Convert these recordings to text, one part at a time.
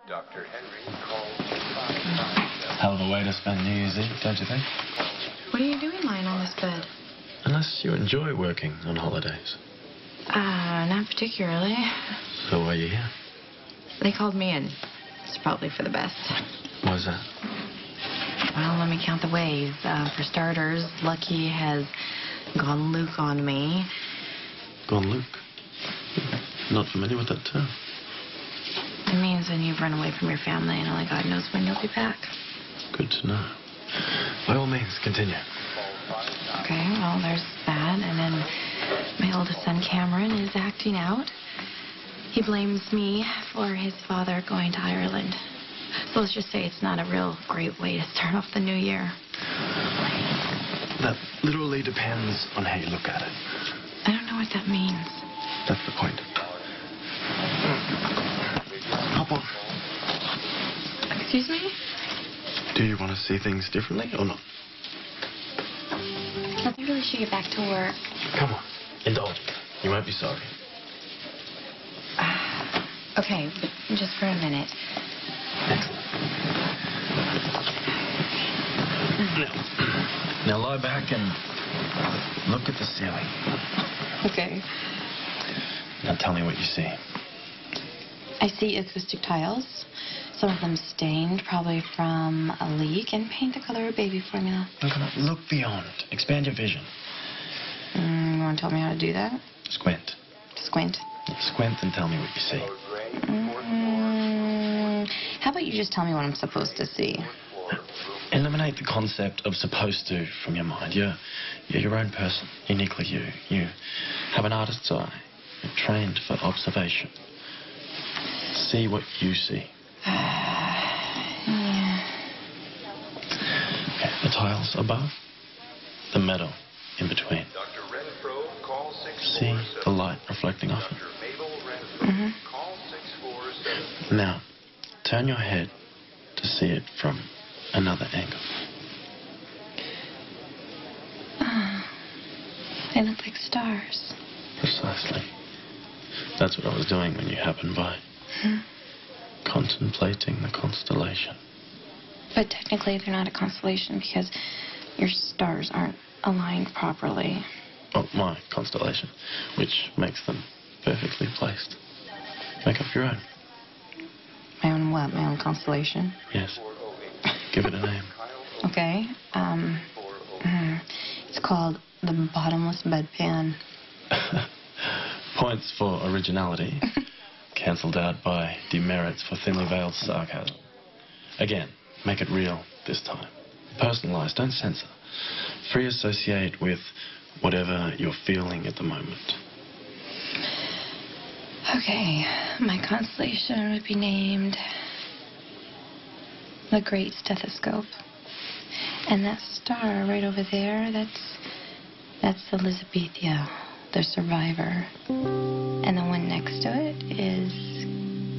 Dr. Henry calls 557. Hell of a way to spend New Year's Eve, don't you think? What are you doing lying on this bed? Unless you enjoy working on holidays. Not particularly. So why are you here? They called me in. It's probably for the best. Why's that? Well, let me count the ways. For starters, Lucky has gone Luke on me. Gone Luke? Not familiar with that term. It means when you've run away from your family and only God knows when you'll be back. Good to know. By all means, continue. Okay, well, there's that. And then my oldest son, Cameron, is acting out. He blames me for his father going to Ireland. So let's just say it's not a real great way to start off the new year. That literally depends on how you look at it. I don't know what that means. That's the point. Hop on. Excuse me? Do you want to see things differently or not? I think we should get back to work. Come on. Indulge me. You won't be sorry. Okay, but just for a minute. Excellent. Now lie back and look at the ceiling. Okay. Now tell me what you see. I see acoustic tiles. Some of them stained, probably from a leak, and paint the color of baby formula. Look beyond. Expand your vision. You want to tell me how to do that? Squint. Squint. Squint and tell me what you see. How about you just tell me what I'm supposed to see? Eliminate the concept of supposed to from your mind. You're your own person, uniquely you. You have an artist's eye. You're trained for observation. See what you see. Yeah. Okay, the tiles above, the metal in between. Dr. Renfro, call See the light reflecting off it. Dr. Mabel Renfro, call 647. Now, turn your head to see it from another angle. They look like stars. Precisely. That's what I was doing when you happened by. Contemplating the constellation. But technically, they're not a constellation because your stars aren't aligned properly. Oh, my constellation, which makes them perfectly placed. Make up your own. My own what? My own constellation? Yes. Give it a name. Okay. It's called the Bottomless Bedpan. Points for originality. Cancelled out by demerits for thinly veiled sarcasm. Again, make it real this time. Personalize, don't censor. Free associate with whatever you're feeling at the moment. Okay, my constellation would be named the Great Stethoscope. And that star right over there, that's Elizabethia, the survivor. And the one next to it is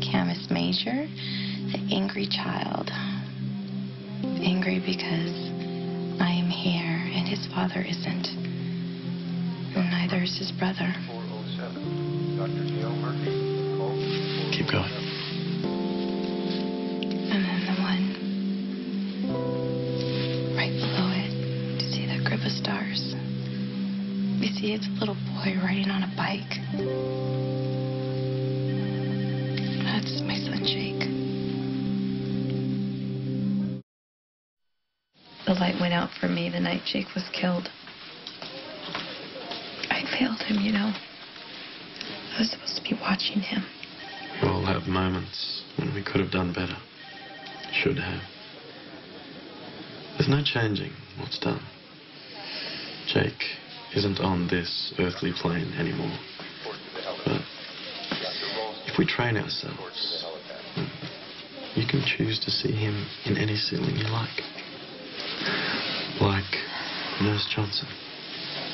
Camus Major, the angry child. Angry because I am here and his father isn't. And neither is his brother. 407. Dr. Gail Murphy, call 407. Keep going. And then the one right below it, you see that group of stars? You see it's a little boy riding on a bike. That's my son, Jake. The light went out for me the night Jake was killed. I failed him, you know. I was supposed to be watching him. We all have moments when we could have done better. Should have. There's no changing what's done. Jake isn't on this earthly plane anymore. But if we train ourselves, you can choose to see him in any ceiling you like. Like Nurse Johnson.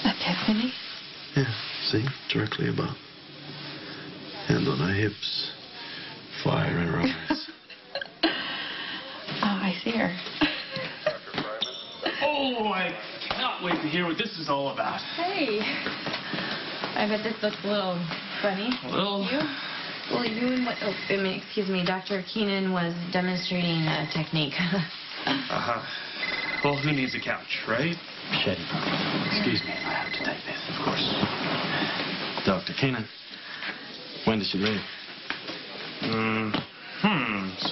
Epiphany? Yeah, see? Directly above. Hands on her hips. Fire in her eyes. Oh, I see her. Oh, I cannot wait to hear what this is all about. Hey. I bet this looks a little funny. Well, You? Well, excuse me, Dr. Keenan was demonstrating a technique. Uh-huh. Well, who needs a couch, right? Shetty, excuse me, I have to take this, of course. Dr. Keenan, when did she leave?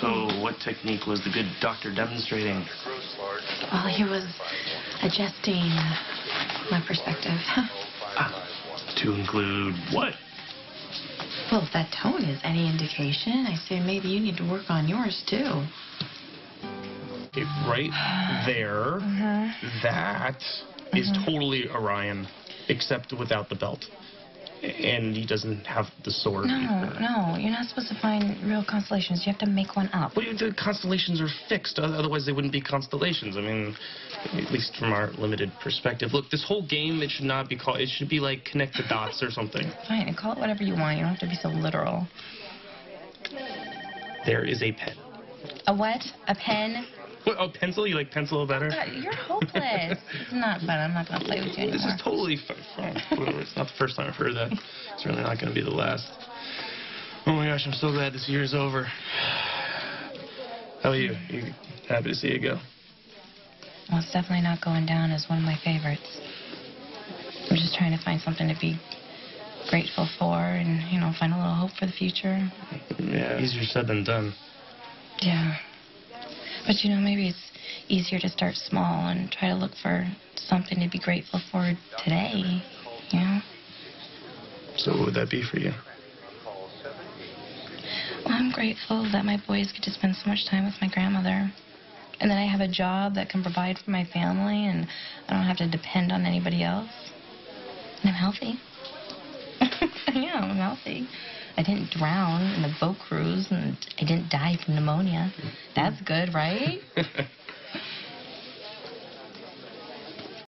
So what technique was the good doctor demonstrating? Well, he was adjusting my perspective. To include what? Well, if that tone is any indication, I say maybe you need to work on yours, too. Okay, right there, that is totally Orion, except without the belt. And he doesn't have the sword. No, you're not supposed to find real constellations. You have to make one up. Well, the constellations are fixed, otherwise they wouldn't be constellations. I mean, at least from our limited perspective. Look, this whole game, it should not be called, it should be like Connect the Dots or something. Fine, and call it whatever you want. You don't have to be so literal. There is a pen. A what? A pen? What, a pencil? You like pencil better? God, you're hopeless. It's not fun. I'm not going to play with you anymore. This is totally fun. It's not the first time I've heard that. It's really not going to be the last. Oh my gosh, I'm so glad this year's over. How are you? You happy to see it go? Well, it's definitely not going down as one of my favorites. I'm just trying to find something to be grateful for and, find a little hope for the future. Yeah, easier said than done. Yeah. But, maybe it's easier to start small and try to look for something to be grateful for today, So what would that be for you? Well, I'm grateful that my boys get to spend so much time with my grandmother. And that I have a job that can provide for my family and I don't have to depend on anybody else. And I'm healthy. Yeah, I'm healthy. I didn't drown in the boat cruise, and I didn't die from pneumonia. That's good, right?